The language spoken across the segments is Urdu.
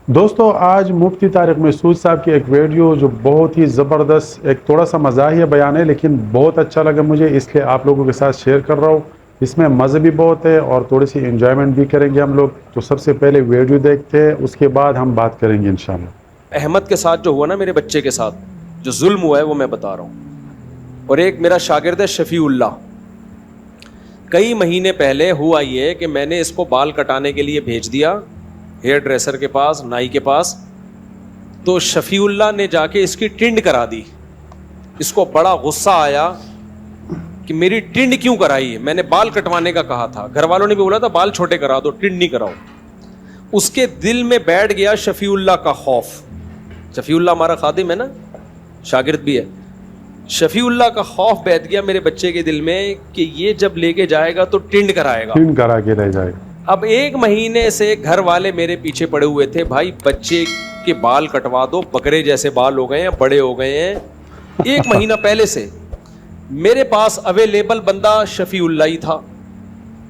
دوستو آج مفتی طارق مسعود صاحب کی ایک ویڈیو جو بہت ہی زبردست، ایک تھوڑا سا مزاحیہ بیان ہے لیکن بہت اچھا لگا مجھے، اس لیے آپ لوگوں کے ساتھ شیئر کر رہا ہوں۔ اس میں مزے بھی بہت ہے اور تھوڑی سی انجوائمنٹ بھی کریں گے ہم لوگ۔ تو سب سے پہلے ویڈیو دیکھتے ہیں، اس کے بعد ہم بات کریں گے انشاءاللہ۔ احمد کے ساتھ جو ہوا نا، میرے بچے کے ساتھ جو ظلم ہوا ہے وہ میں بتا رہا ہوں۔ اور ایک میرا شاگرد ہے شفیع اللہ، کئی مہینے پہلے ہوا یہ کہ میں نے اس کو بال کٹانے کے لیے بھیج دیا ہیئر ڈریسر کے پاس، نائی کے پاس، تو شفیع اللہ نے جا کے اس کی ٹنڈ کرا دی۔ اس کو بڑا غصہ آیا کہ میری ٹنڈ کیوں کرائی ہے، میں نے بال کٹوانے کا کہا تھا، گھر والوں نے بھی بولا تھا بال چھوٹے کرا دو، ٹنڈ نہیں کراؤ۔ اس کے دل میں بیٹھ گیا شفیع اللہ کا خوف۔ شفیع اللہ ہمارا خادم ہے نا، شاگرد بھی ہے۔ شفیع اللہ کا خوف بیٹھ گیا میرے بچے کے دل میں کہ یہ جب لے کے جائے گا تو ٹنڈ کرائے گا، ٹن کرا کے رہ جائے گا۔ اب ایک مہینے سے گھر والے میرے پیچھے پڑے ہوئے تھے، بھائی بچے کے بال کٹوا دو، بکرے جیسے بال ہو گئے ہیں، بڑے ہو گئے ہیں۔ ایک مہینہ پہلے سے میرے پاس اویلیبل بندہ شفیع اللہ ہی تھا۔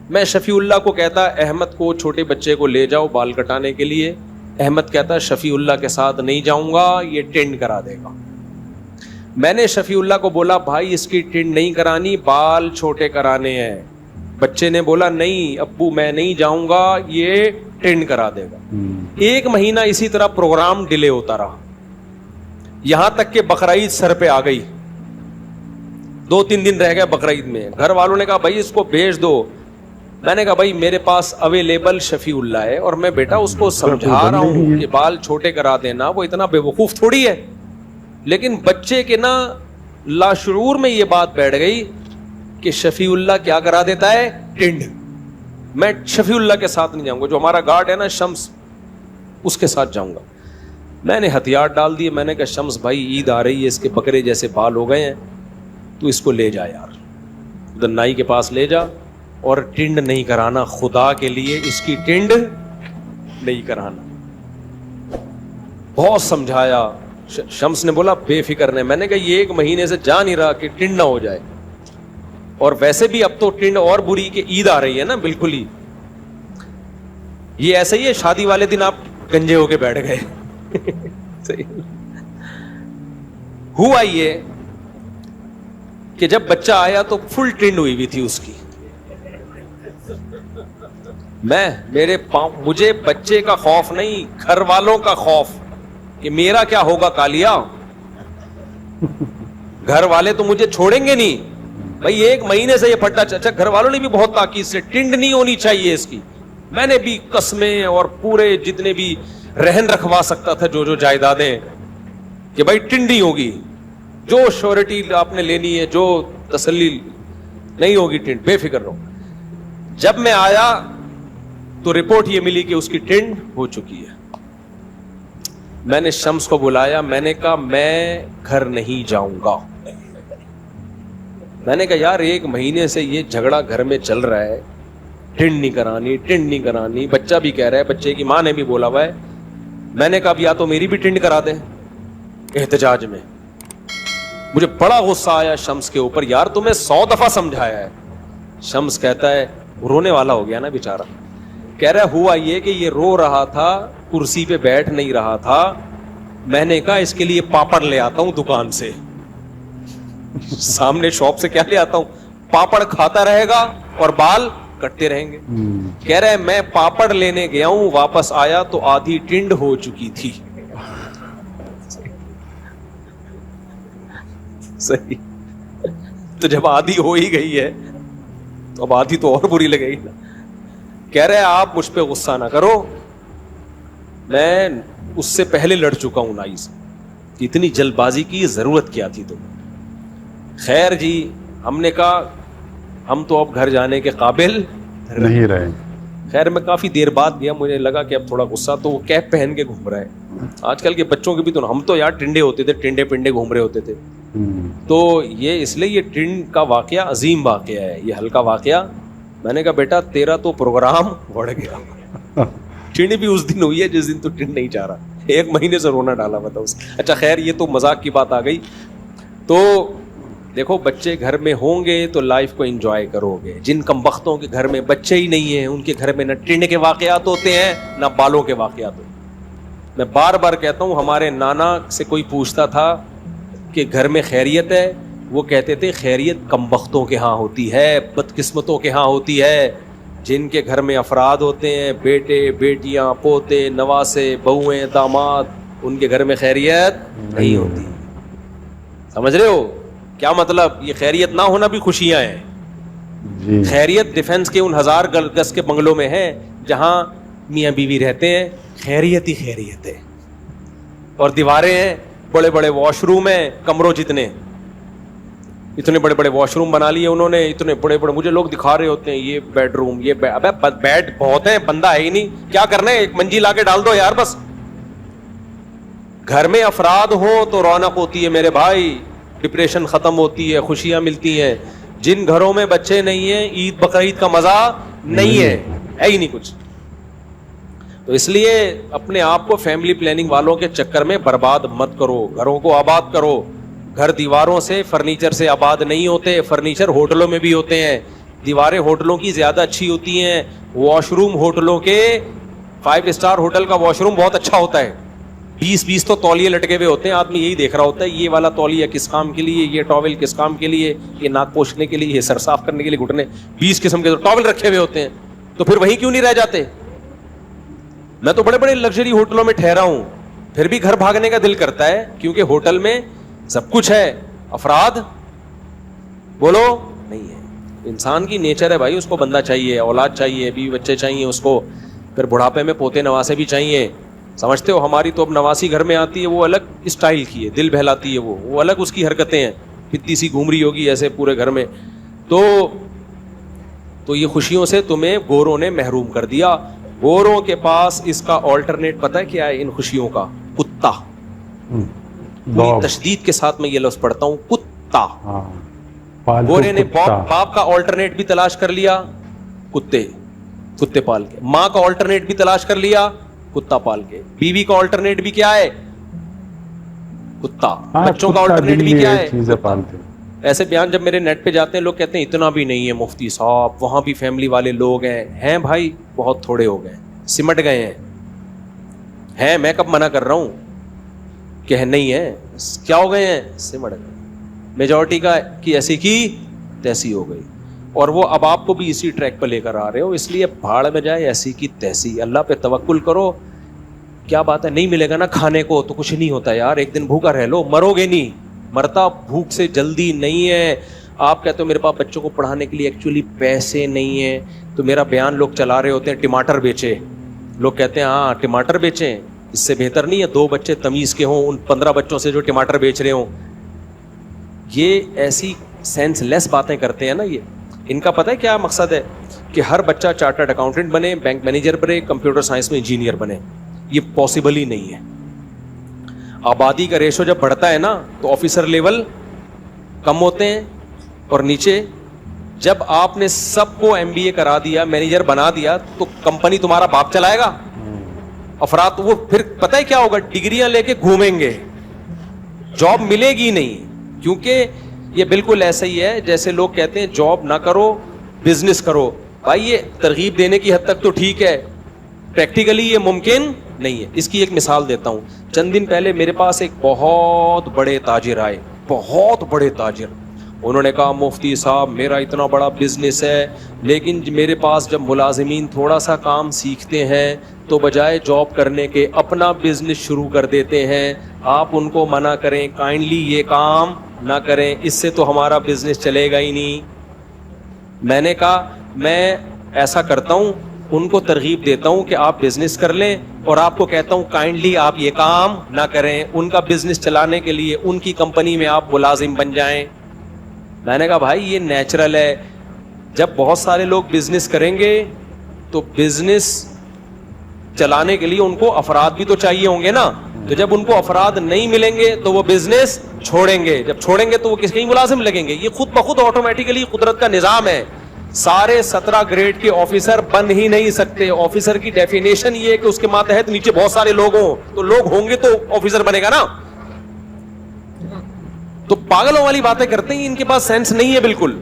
میں شفیع اللہ کو کہتا احمد کو، چھوٹے بچے کو لے جاؤ بال کٹانے کے لیے۔ احمد کہتا شفیع اللہ کے ساتھ نہیں جاؤں گا، یہ ٹنڈ کرا دے گا۔ میں نے شفیع اللہ کو بولا بھائی اس کی ٹنڈ نہیں کرانی، بال چھوٹے کرانے ہیں۔ بچے نے بولا نہیں ابو میں نہیں جاؤں گا، یہ ٹنڈ کرا دے گا۔ ایک مہینہ اسی طرح پروگرام ڈیلے ہوتا رہا، یہاں تک کہ بقرعید سر پہ آ گئی۔ 2-3 دن رہ گئے بقرعید میں، گھر والوں نے کہا بھائی اس کو بھیج دو۔ میں نے کہا بھائی میرے پاس اویلیبل شفیع اللہ ہے اور میں بیٹا اس کو سمجھا رہا ہوں کہ بال چھوٹے کرا دینا، وہ اتنا بے وقوف تھوڑی ہے۔ لیکن بچے کے نا لاشعور میں یہ بات بیٹھ گئی کہ شفیع اللہ کیا کرا دیتا ہے، ٹنڈ۔ میں شفیع اللہ کے ساتھ نہیں جاؤں گا، جو ہمارا گارڈ ہے نا شمس، اس کے ساتھ جاؤں گا۔ میں نے ہتھیار ڈال دیے، میں نے کہا شمس بھائی عید آ رہی ہے، اس کے بکرے جیسے بال ہو گئے ہیں، تو اس کو لے جا یار، ادھر نائی کے پاس لے جا، اور ٹنڈ نہیں کرانا، خدا کے لیے اس کی ٹنڈ نہیں کرانا۔ بہت سمجھایا، شمس نے بولا بے فکر نہیں۔ میں نے کہا یہ 1 مہینے سے جا نہیں رہا کہ ٹنڈ نہ ہو جائے، اور ویسے بھی اب تو ٹنڈ اور بری کہ عید آ رہی ہے نا، بالکل ہی یہ ایسا ہی ہے، شادی والے دن آپ گنجے ہو کے بیٹھ گئے۔ صحیح ہوا یہ کہ جب بچہ آیا تو فل ٹرینڈ ہوئی ہوئی تھی اس کی۔ مجھے بچے کا خوف نہیں، گھر والوں کا خوف کہ میرا کیا ہوگا کالیا، گھر والے تو مجھے چھوڑیں گے نہیں۔ بھائی 1 مہینے سے یہ پھٹا، اچھا گھر والوں نے بھی بہت تاکید سے ٹنڈ نہیں ہونی چاہیے اس کی، میں نے بھی قسمیں اور پورے جتنے بھی رہن رکھوا سکتا تھا جو جائیدادیں، کہ بھائی ٹنڈ نہیں ہوگی، جو شورٹی آپ نے لینی ہے، جو تسلی نہیں ہوگی، ٹنڈ بے فکر رہو۔ جب میں آیا تو رپورٹ یہ ملی کہ اس کی ٹنڈ ہو چکی ہے۔ میں نے شمس کو بلایا، میں نے کہا میں گھر نہیں جاؤں گا۔ میں نے کہا یار 1 مہینے سے یہ جھگڑا گھر میں چل رہا ہے، ٹنڈ نہیں کرانی، ٹنڈ نہیں کرانی، بچہ بھی کہہ رہا ہے، بچے کی ماں نے بھی بولا ہوا ہے۔ میں نے کہا یا تو میری بھی ٹنڈ کرا دیں احتجاج میں۔ مجھے بڑا غصہ آیا شمس کے اوپر، یار تمہیں 100 دفعہ سمجھایا ہے۔ شمس کہتا ہے، رونے والا ہو گیا نا بیچارہ، کہہ رہا ہوا یہ کہ یہ رو رہا تھا، کرسی پہ بیٹھ نہیں رہا تھا، میں نے کہا اس کے لیے پاپڑ لے آتا ہوں دکان سے، سامنے شاپ سے کیا لے آتا ہوں، پاپڑ کھاتا رہے گا اور بال کٹتے رہیں گے۔ کہہ رہے میں پاپڑ لینے گیا ہوں، واپس آیا تو آدھی ٹنڈ ہو چکی تھی۔ صحیح، تو جب آدھی ہو ہی گئی ہے تو اب آدھی تو اور بری لگے گی نا۔ کہہ رہے آپ مجھ پہ غصہ نہ کرو، میں اس سے پہلے لڑ چکا ہوں نائی سے، اتنی جلد بازی کی ضرورت کیا تھی تمہیں۔ خیر جی، ہم نے کہا ہم تو اب گھر جانے کے قابل نہیں رہے۔ خیر میں کافی دیر بعد گیا، مجھے لگا کہ اب تھوڑا غصہ، تو وہ کیپ پہن کے گھوم رہا ہے۔ آج کل کے بچوں کے بھی تو، ہم تو یار ٹنڈے ہوتے تھے، ٹنڈے پنڈے گھوم رہے ہوتے تھے، تو یہ اس لیے یہ ٹنڈ کا واقعہ عظیم واقعہ ہے، یہ ہلکا واقعہ۔ میں نے کہا بیٹا تیرا تو پروگرام بڑھ گیا، ٹنڈ بھی اس دن ہوئی ہے جس دن تو ٹنڈ نہیں چاہ رہا، 1 مہینے سے رونا ڈالا ہوا تھا اس۔ اچھا خیر یہ تو مذاق کی بات آ گئی۔ تو دیکھو بچے گھر میں ہوں گے تو لائف کو انجوائے کرو گے، جن کم بختوں کے گھر میں بچے ہی نہیں ہیں، ان کے گھر میں نہ ٹنڈ کے واقعات ہوتے ہیں نہ بالوں کے واقعات ہوتے ہیں۔ میں بار بار کہتا ہوں, ہمارے نانا سے کوئی پوچھتا تھا کہ گھر میں خیریت ہے, وہ کہتے تھے خیریت کم بختوں کے ہاں ہوتی ہے, بدقسمتوں کے ہاں ہوتی ہے. جن کے گھر میں افراد ہوتے ہیں, بیٹے بیٹیاں پوتے نواسے بہویں داماد, ان کے گھر میں خیریت نہیں ہوتی. سمجھ رہے ہو کیا مطلب؟ یہ خیریت نہ ہونا بھی خوشیاں ہیں. جی خیریت ڈیفنس کے ان 1000 گز کے بنگلوں میں ہے جہاں میاں بیوی رہتے ہیں, خیریت ہی خیریت ہے. اور دیواریں ہیں, بڑے بڑے واش روم ہیں, کمروں جتنے, اتنے بڑے بڑے واش روم بنا لیے انہوں نے, اتنے بڑے بڑے. مجھے لوگ دکھا رہے ہوتے ہیں یہ بیڈ روم, یہ ابے بیڈ بہت ہیں, بندہ ہے ہی نہیں, کیا کرنا ہے, ایک منجی لا کے ڈال دو یار بس. گھر میں افراد ہوں تو رونق ہوتی ہے میرے بھائی, ڈپریشن ختم ہوتی ہے, خوشیاں ملتی ہیں. جن گھروں میں بچے نہیں ہیں, عید بقرعید کا مزہ نہیں ہے ہی نہیں کچھ. تو اس لیے اپنے آپ کو فیملی پلاننگ والوں کے چکر میں برباد مت کرو, گھروں کو آباد کرو. گھر دیواروں سے فرنیچر سے آباد نہیں ہوتے, فرنیچر ہوٹلوں میں بھی ہوتے ہیں. دیواریں ہوٹلوں کی زیادہ اچھی ہوتی ہیں, واش روم ہوٹلوں کے 5 اسٹار ہوٹل کا واش روم بہت اچھا ہوتا ہے. 20 تو تولیے لٹکے ہوئے ہوتے ہیں, آدمی یہی دیکھ رہا ہوتا ہے یہ والا تولیہ کس کام کے لیے, یہ ٹاول کس کام کے لیے, یہ ناک پوچھنے کے لیے, یہ سر صاف کرنے کے لیے, گھٹنے. 20 قسم کے ٹاول رکھے ہوئے ہوتے ہیں, تو پھر وہیں کیوں نہیں رہ جاتے؟ میں تو بڑے بڑے لگژری ہوٹلوں میں ٹھہرا ہوں, پھر بھی گھر بھاگنے کا دل کرتا ہے, کیونکہ ہوٹل میں سب کچھ ہے, افراد بولو نہیں ہے. انسان کی نیچر ہے بھائی, اس کو بندہ چاہیے, اولاد چاہیے, بیوی بچے چاہیے اس کو, پھر بڑھاپے میں پوتے نواسے بھی چاہیے. سمجھتے ہو, ہماری تو اب نواسی گھر میں آتی ہے, وہ الگ اسٹائل کی ہے, دل بہلاتی ہے, وہ الگ اس کی حرکتیں ہیں, پتی سی گھوم رہی ہوگی ایسے پورے گھر میں. تو یہ خوشیوں سے تمہیں گوروں نے محروم کر دیا. گوروں کے پاس اس کا آلٹرنیٹ پتہ ہے کیا ہے ان خوشیوں کا؟ کتا. پوری تشدید کے ساتھ میں یہ لفظ پڑھتا ہوں, کتا. گورے نے باپ کا آلٹرنیٹ بھی تلاش کر لیا, کتے پال کے. ماں کا آلٹرنیٹ بھی تلاش کر لیا, کتا پال کے. بیوی کا آلٹرنیٹ بھی کیا ہے؟ کتا. بچوں کا آلٹرنیٹ بھی کیا ہے؟ ایسے بیان جب میرے نیٹ پہ جاتے ہیں لوگ کہتے ہیں اتنا بھی نہیں ہے مفتی صاحب, وہاں بھی فیملی والے لوگ ہیں بھائی, بہت تھوڑے ہو گئے, سمٹ گئے ہیں. میں کب منع کر رہا ہوں کہ نہیں ہے, کیا ہو گئے ہیں, سمٹ گئے. میجورٹی کی ایسی کی تیسی ہو گئی, اور وہ اب آپ کو بھی اسی ٹریک پہ لے کر آ رہے ہو. اس لیے بھاڑ میں جائے ایسی کی تیسی, اللہ پہ توکل کرو. کیا بات ہے, نہیں ملے گا نا کھانے کو تو کچھ نہیں ہوتا یار, ایک دن بھوکا رہ لو, مرو گے نہیں. مرتا بھوک سے جلدی نہیں ہے. آپ کہتے ہو میرے پاس بچوں کو پڑھانے کے لیے ایکچولی پیسے نہیں ہیں, تو میرا بیان لوگ چلا رہے ہوتے ہیں ٹماٹر بیچے. لوگ کہتے ہیں ہاں ٹماٹر بیچیں, اس سے بہتر نہیں ہے 2 بچے تمیز کے ہوں ان 15 بچوں سے جو ٹماٹر بیچ رہے ہوں. یہ ایسی سینس لیس باتیں کرتے ہیں نا. یہ ان کا پتہ ہے کیا مقصد ہے؟ کہ ہر بچہ چارٹرڈ اکاؤنٹنٹ بنے, بینک مینیجر بنے, کمپیوٹر سائنس میں انجینئر بنے. یہ پاسبل ہی نہیں ہے. آبادی کا ریشو جب بڑھتا ہے نا تو آفیسر لیول کم ہوتے ہیں, اور نیچے جب آپ نے سب کو MBA کرا دیا, مینیجر بنا دیا, تو کمپنی تمہارا باپ چلائے گا. افراد وہ پھر پتہ ہے کیا ہوگا, ڈگریاں لے کے گھومیں گے, جاب ملے گی نہیں. کیونکہ یہ بالکل ایسا ہی ہے جیسے لوگ کہتے ہیں جاب نہ کرو بزنس کرو. بھائی یہ ترغیب دینے کی حد تک تو ٹھیک ہے, پریکٹیکلی یہ ممکن نہیں ہے. اس کی ایک مثال دیتا ہوں. چند دن پہلے میرے پاس ایک بہت بڑے تاجر آئے, بہت بڑے تاجر. انہوں نے کہا مفتی صاحب میرا اتنا بڑا بزنس ہے, لیکن میرے پاس جب ملازمین تھوڑا سا کام سیکھتے ہیں تو بجائے جاب کرنے کے اپنا بزنس شروع کر دیتے ہیں. آپ ان کو منع کریں کائنڈلی یہ کام نہ کریں, اس سے تو ہمارا بزنس چلے گا ہی نہیں. میں نے کہا میں ایسا کرتا ہوں, ان کو ترغیب دیتا ہوں کہ آپ بزنس کر لیں, اور آپ کو کہتا ہوں کائنڈلی آپ یہ کام نہ کریں. ان کا بزنس چلانے کے لیے ان کی کمپنی میں آپ ملازم بن جائیں. میں نے کہا بھائی یہ نیچرل ہے, جب بہت سارے لوگ بزنس کریں گے تو بزنس چلانے کے لیے ان کو افراد بھی تو چاہیے ہوں گے نا. تو جب ان کو افراد نہیں ملیں گے تو وہ بزنس چھوڑیں گے, جب چھوڑیں گے تو وہ کس کے ملازم لگیں گے. یہ خود بخود آٹومیٹیکلی قدرت کا نظام ہے. سارے 17 گریڈ کے آفیسر بن ہی نہیں سکتے. آفیسر کی ڈیفینیشن یہ ہے کہ اس کے ماتحت نیچے بہت سارے لوگ ہوں, تو لوگ ہوں گے تو آفیسر بنے گا نا. تو پاگلوں والی باتیں کرتے ہیں, ان کے پاس سینس نہیں ہے بالکل.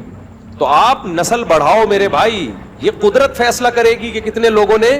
تو آپ نسل بڑھاؤ میرے بھائی, یہ قدرت فیصلہ کرے گی کہ کتنے لوگوں نے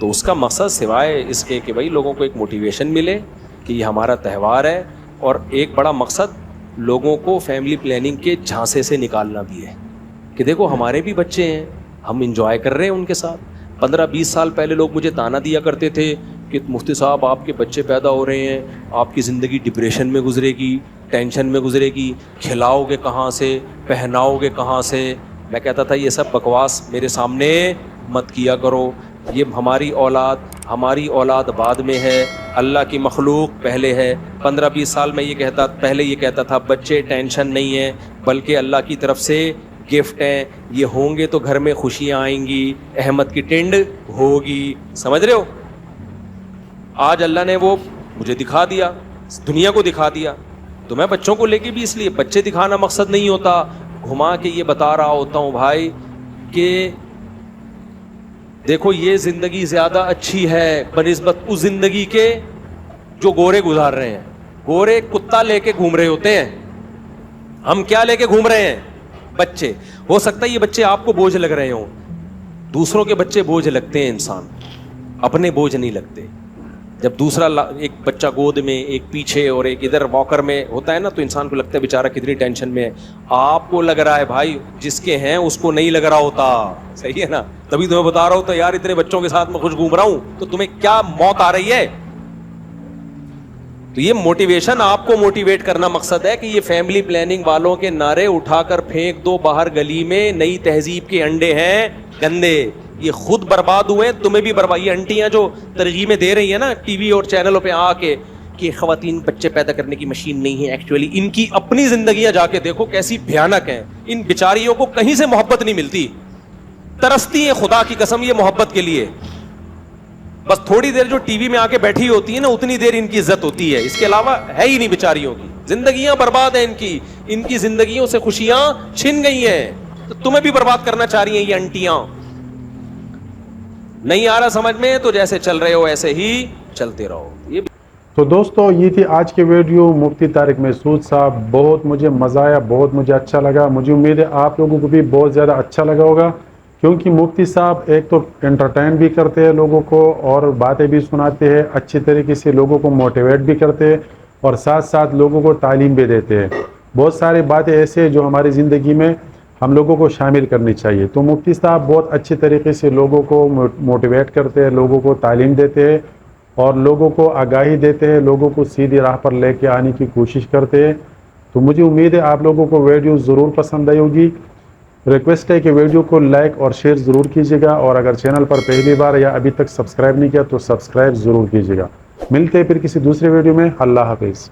تو اس کا مقصد سوائے اس کے کہ بھائی لوگوں کو ایک موٹیویشن ملے کہ یہ ہمارا تہوار ہے، اور ایک بڑا مقصد لوگوں کو فیملی پلاننگ کے جھانسے سے نکالنا بھی ہے کہ دیکھو ہمارے بھی بچے ہیں، ہم انجوائے کر رہے ہیں ان کے ساتھ۔ 15-20 سال پہلے لوگ مجھے تانا دیا کرتے تھے کہ مفتی صاحب آپ کے بچے پیدا ہو رہے ہیں، آپ کی زندگی ڈپریشن میں گزرے گی، ٹینشن میں گزرے گی، کھلاؤ گے کہاں سے، پہناؤ گے کہاں سے۔ میں کہتا تھا یہ سب بکواس میرے سامنے مت کیا کرو، یہ ہماری اولاد بعد میں ہے، اللہ کی مخلوق پہلے ہے۔ 15-20 سال میں پہلے یہ کہتا تھا بچے ٹینشن نہیں ہے بلکہ اللہ کی طرف سے گفٹ ہیں، یہ ہوں گے تو گھر میں خوشیاں آئیں گی، احمد کی ٹنڈ ہوگی، سمجھ رہے ہو؟ آج اللہ نے وہ مجھے دکھا دیا، دنیا کو دکھا دیا۔ تو میں بچوں کو لے کے بھی اس لیے بچے دکھانا مقصد نہیں ہوتا، گھما کے یہ بتا رہا ہوتا ہوں بھائی کہ دیکھو یہ زندگی زیادہ اچھی ہے بنسبت اس زندگی کے جو گورے گزار رہے ہیں۔ گورے کتا لے کے گھوم رہے ہوتے ہیں، ہم کیا لے کے گھوم رہے ہیں؟ بچے۔ ہو سکتا ہے یہ بچے آپ کو بوجھ لگ رہے ہوں، دوسروں کے بچے بوجھ لگتے ہیں، انسان اپنے بوجھ نہیں لگتے۔ جب دوسرا ایک بچہ گود میں، ایک پیچھے اور ایک ادھر واکر میں ہوتا ہے نا، تو انسان کو لگتا ہے بیچارہ کتنی ٹینشن میں ہے۔ آپ کو لگ رہا ہے بھائی، جس کے ہیں اس کو نہیں لگ رہا ہوتا، صحیح ہے نا؟ تبھی تمہیں بتا رہا ہوں تو یار اتنے بچوں کے ساتھ میں خوش گھوم رہا ہوں تو تمہیں کیا موت آ رہی ہے؟ تو یہ موٹیویشن آپ کو موٹیویٹ کرنا مقصد ہے کہ یہ فیملی پلاننگ والوں کے نعرے اٹھا کر پھینک دو باہر گلی میں، نئی تہذیب کے انڈے ہیں گندے، یہ خود برباد ہوئے، تمہیں بھی برباد۔ یہ انٹیاں جو ترغیبیں دے رہی ہیں نا ٹی وی اور چینلوں پہ آ کے کہ خواتین بچے پیدا کرنے کی مشین نہیں ہے، ایکچولی ان کی اپنی زندگیاں جا کے دیکھو کیسی بھیانک ہیں۔ ان بیچاریوں کو کہیں سے محبت نہیں ملتی، ترستی ہیں خدا کی قسم یہ محبت کے لیے۔ بس تھوڑی دیر جو ٹی وی میں آ کے بیٹھی ہوتی ہے نا، اتنی دیر ان کی عزت ہوتی ہے، اس کے علاوہ ہے ہی نہیں بیچاریوں کی، زندگیاں برباد ہیں ان کی زندگیوں سے خوشیاں چھن گئی ہیں، تو تمہیں بھی برباد کرنا چاہ رہی ہیں یہ انٹیاں۔ نہیں آ رہا سمجھ میں تو جیسے چل رہے ہو ایسے ہی چلتے رہو۔ یہ تو دوستو یہ تھی آج کی ویڈیو مفتی طارق محسود صاحب، بہت مجھے مزہ آیا، بہت مجھے اچھا لگا، مجھے امید ہے آپ لوگوں کو بھی بہت زیادہ اچھا لگا ہوگا، کیونکہ مفتی صاحب ایک تو انٹرٹین بھی کرتے ہیں لوگوں کو اور باتیں بھی سناتے ہیں، اچھی طریقے سے لوگوں کو موٹیویٹ بھی کرتے ہیں اور ساتھ ساتھ لوگوں کو تعلیم بھی دیتے ہیں۔ بہت ساری باتیں ایسے ہیں جو ہماری زندگی میں ہم لوگوں کو شامل کرنی چاہیے۔ تو مفتی صاحب بہت اچھی طریقے سے لوگوں کو موٹیویٹ کرتے ہیں، لوگوں کو تعلیم دیتے ہیں اور لوگوں کو آگاہی دیتے ہیں، لوگوں کو سیدھی راہ پر لے کے آنے کی کوشش کرتے ہیں۔ تو مجھے امید ہے آپ لوگوں کو ویڈیو ضرور پسند آئی ہوگی۔ ریکویسٹ ہے کہ ویڈیو کو لائک اور شیئر ضرور کیجیے گا، اور اگر چینل پر پہلی بار یا ابھی تک سبسکرائب نہیں کیا تو سبسکرائب ضرور کیجیے گا۔ ملتے ہیں پھر کسی دوسرے ویڈیو میں۔ اللہ حافظ۔